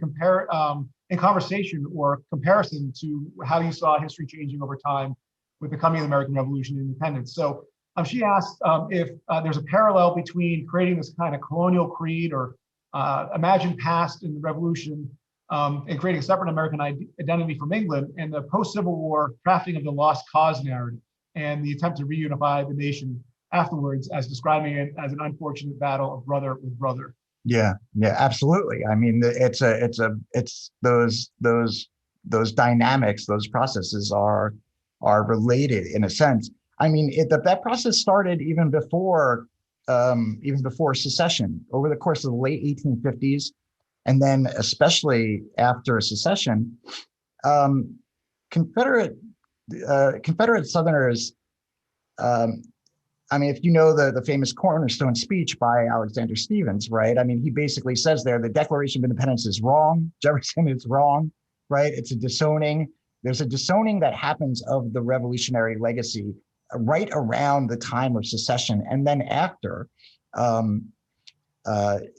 in conversation or comparison to how you saw history changing over time with the coming of the American Revolution and independence. So She asked if there's a parallel between creating this kind of colonial creed or imagined past in the revolution and creating a separate American identity from England and the post-Civil War crafting of the lost cause narrative and the attempt to reunify the nation afterwards, as describing it as an unfortunate battle of brother with brother. Yeah, absolutely. I mean, it's those dynamics, those processes are related in a sense. I mean, that process started even before secession, over the course of the late 1850s, and then especially after secession, Confederate Southerners. I mean, if you know the famous cornerstone speech by Alexander Stephens, right? I mean, he basically says there, the Declaration of Independence is wrong. Jefferson is wrong, right? It's a disowning. There's a disowning that happens of the revolutionary legacy right around the time of secession. And then after,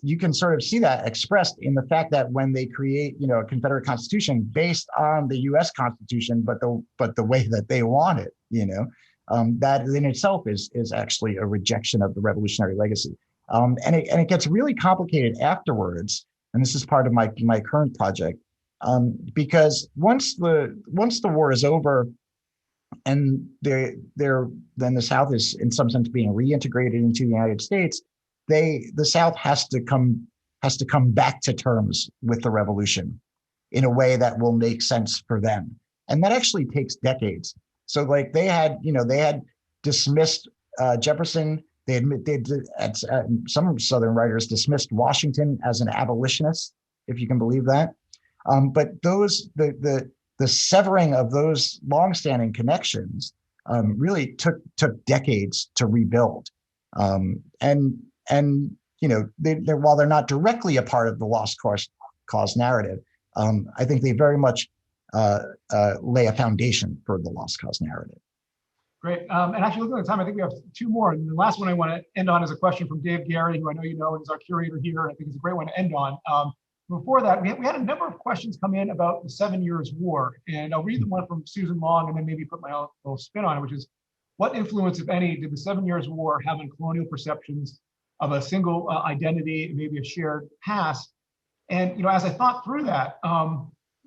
you can sort of see that expressed in the fact that when they create, a Confederate Constitution based on the U.S. Constitution, but the way that they want it, that in itself is actually a rejection of the revolutionary legacy. And it gets really complicated afterwards. And this is part of my current project, because once the war is over, and then the South is in some sense being reintegrated into the United States, the South has to come back to terms with the revolution in a way that will make sense for them, and that actually takes decades. So like they had dismissed Jefferson. Some Southern writers dismissed Washington as an abolitionist, if you can believe that. But the severing of those longstanding connections really took decades to rebuild. And while they're not directly a part of the lost cause narrative, I think they very much lay a foundation for the lost cause narrative. Great. And actually, looking at the time, I think we have two more. And the last one I want to end on is a question from Dave Gary, who I know you know is our curator here. I think it's a great one to end on. Before that, we had a number of questions come in about the 7 Years' War. And I'll read the one from Susan Long and then maybe put my own little spin on it, which is, what influence, if any, did the 7 Years' War have on colonial perceptions of a single identity, maybe a shared past? And as I thought through that,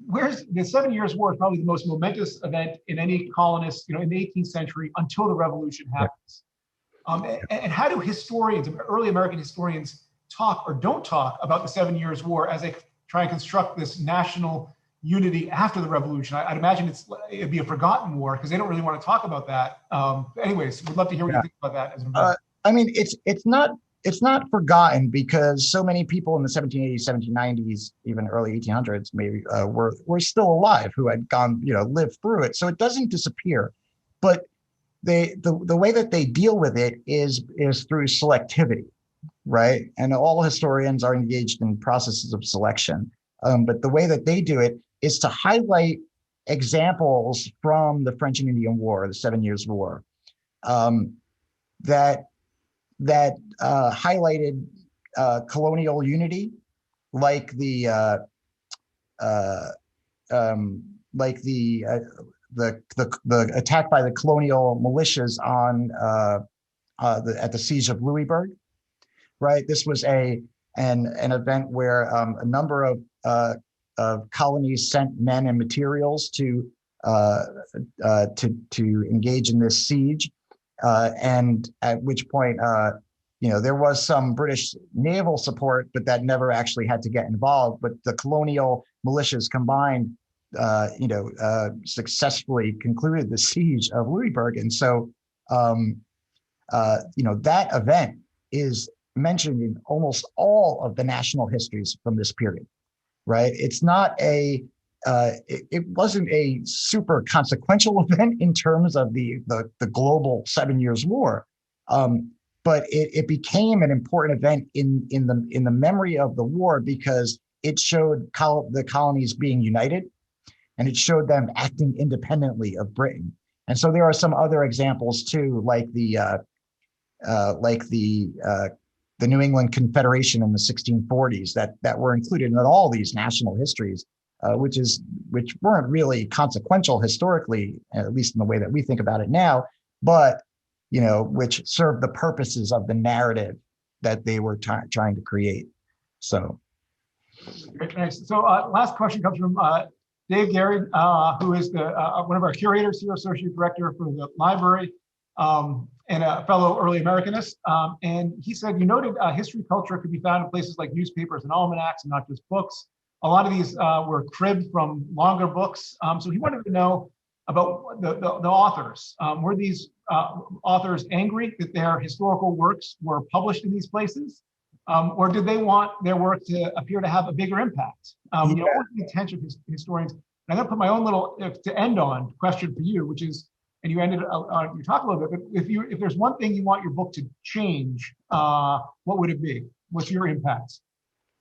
where's the 7 Years' War is probably the most momentous event in any colonist, in the 18th century until the revolution happens. And how do historians, early American historians, talk or don't talk about the 7 Years' War as they try and construct this national unity after the revolution? I'd imagine it'd be a forgotten war because they don't really want to talk about that. Anyways, we'd love to hear what you think about that. I mean, it's not forgotten because so many people in the 1780s, 1790s, even early 1800s, maybe were still alive who had gone, lived through it. So it doesn't disappear, but the way that they deal with it is through selectivity, right? And all historians are engaged in processes of selection, but the way that they do it is to highlight examples from the French and Indian War, the 7 Years' War, that highlighted colonial unity, like the attack by the colonial militias on at the siege of Louisburg. Right, this was an event where a number of colonies sent men and materials to engage in this siege. And at which point, there was some British naval support, but that never actually had to get involved. But the colonial militias combined, successfully concluded the siege of Louisburg. And so, that event is mentioned in almost all of the national histories from this period, right? It's not it wasn't a super consequential event in terms of the global 7 Years' War, but it became an important event in the memory of the war because it showed the colonies being united, and it showed them acting independently of Britain. And so there are some other examples too, like the New England Confederation in the 1640s that were included in all these national histories, which weren't really consequential historically, at least in the way that we think about it now, but which served the purposes of the narrative that they were trying to create. So. Great, thanks. So last question comes from Dave Gary, who is one of our curators here, associate director for the library, and a fellow early Americanist. And he said, you noted history culture could be found in places like newspapers and almanacs and not just books. A lot of these were cribbed from longer books. So he wanted to know about the authors. Were these authors angry that their historical works were published in these places? Or did they want their work to appear to have a bigger impact? What was the intention of historians? And I'm going to put my own little to end on question for you, which is, and you ended you talked a little bit, but if there's one thing you want your book to change, what would it be? What's your impact?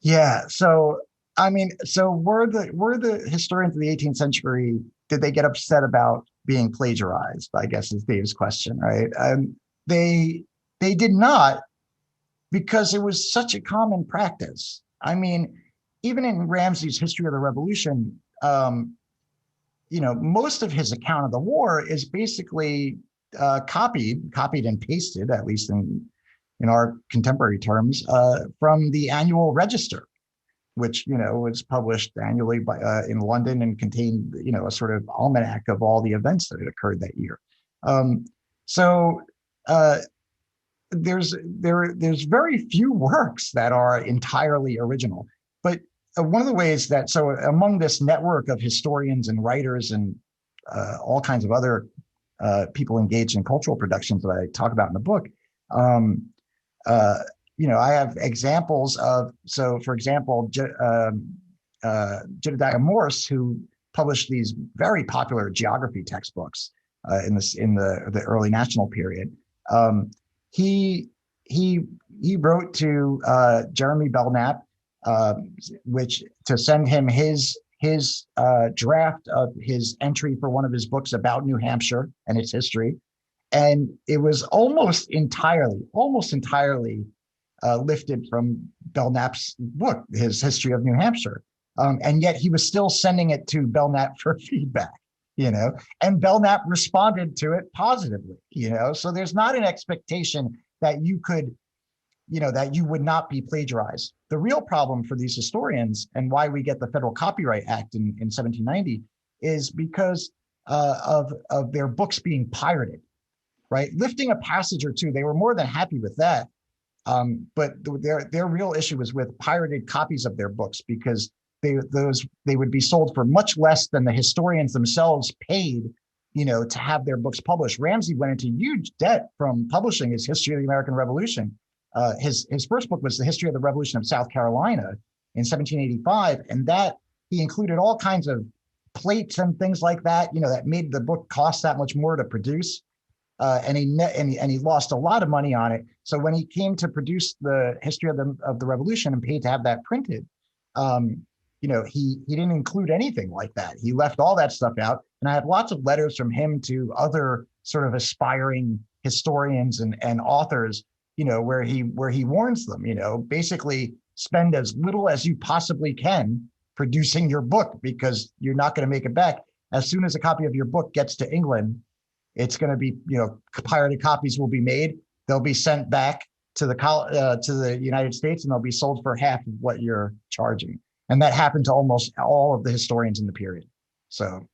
Yeah. So were the historians of the 18th century, did they get upset about being plagiarized? I guess is Dave's question, right? They did not, because it was such a common practice. Even in Ramsey's History of the Revolution, most of his account of the war is basically copied and pasted, at least in our contemporary terms, from the Annual Register, which was published annually in London and contained a sort of almanac of all the events that had occurred that year. There's very few works that are entirely original, but one of the ways that, so among this network of historians and writers and all kinds of other people engaged in cultural productions that I talk about in the book, I have examples of, so for example, Jedediah Morse, who published these very popular geography textbooks in the early national period. He wrote to Jeremy Belknap, which to send him his draft of his entry for one of his books about New Hampshire and its history, and it was almost entirely lifted from Belknap's book, his History of New Hampshire, and yet he was still sending it to Belknap for feedback. And Belknap responded to it positively, so there's not an expectation that you could, that you would not be plagiarized. The real problem for these historians, and why we get the Federal Copyright Act in 1790, is because of their books being pirated, right? Lifting a passage or two, they were more than happy with that. But their real issue was with pirated copies of their books, because they would be sold for much less than the historians themselves paid, to have their books published. Ramsey went into huge debt from publishing his History of the American Revolution. His first book was the History of the Revolution of South Carolina in 1785, and that he included all kinds of plates and things like that, that made the book cost that much more to produce. And he lost a lot of money on it. So when he came to produce the History of the Revolution and paid to have that printed, he didn't include anything like that. He left all that stuff out. And I have lots of letters from him to other sort of aspiring historians and authors, where he warns them, basically spend as little as you possibly can producing your book, because you're not going to make it back. As soon as a copy of your book gets to England, it's going to be, pirated copies will be made. They'll be sent back to the United States, and they'll be sold for half of what you're charging. And that happened to almost all of the historians in the period. So.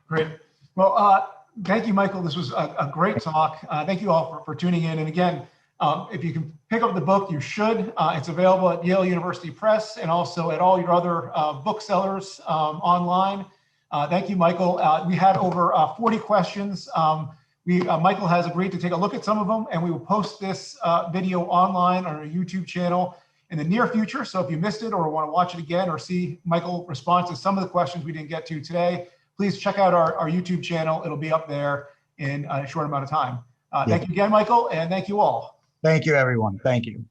Great. Well, thank you, Michael. This was a great talk. Thank you all for tuning in. And again, if you can pick up the book, you should. It's available at Yale University Press and also at all your other booksellers online. Thank you, Michael. We had over 40 questions. Michael has agreed to take a look at some of them, and we will post this video online on our YouTube channel in the near future. So if you missed it or want to watch it again or see Michael respond to some of the questions we didn't get to today, please check out our YouTube channel. It'll be up there in a short amount of time. Thank you again, Michael, and thank you all. Thank you, everyone. Thank you.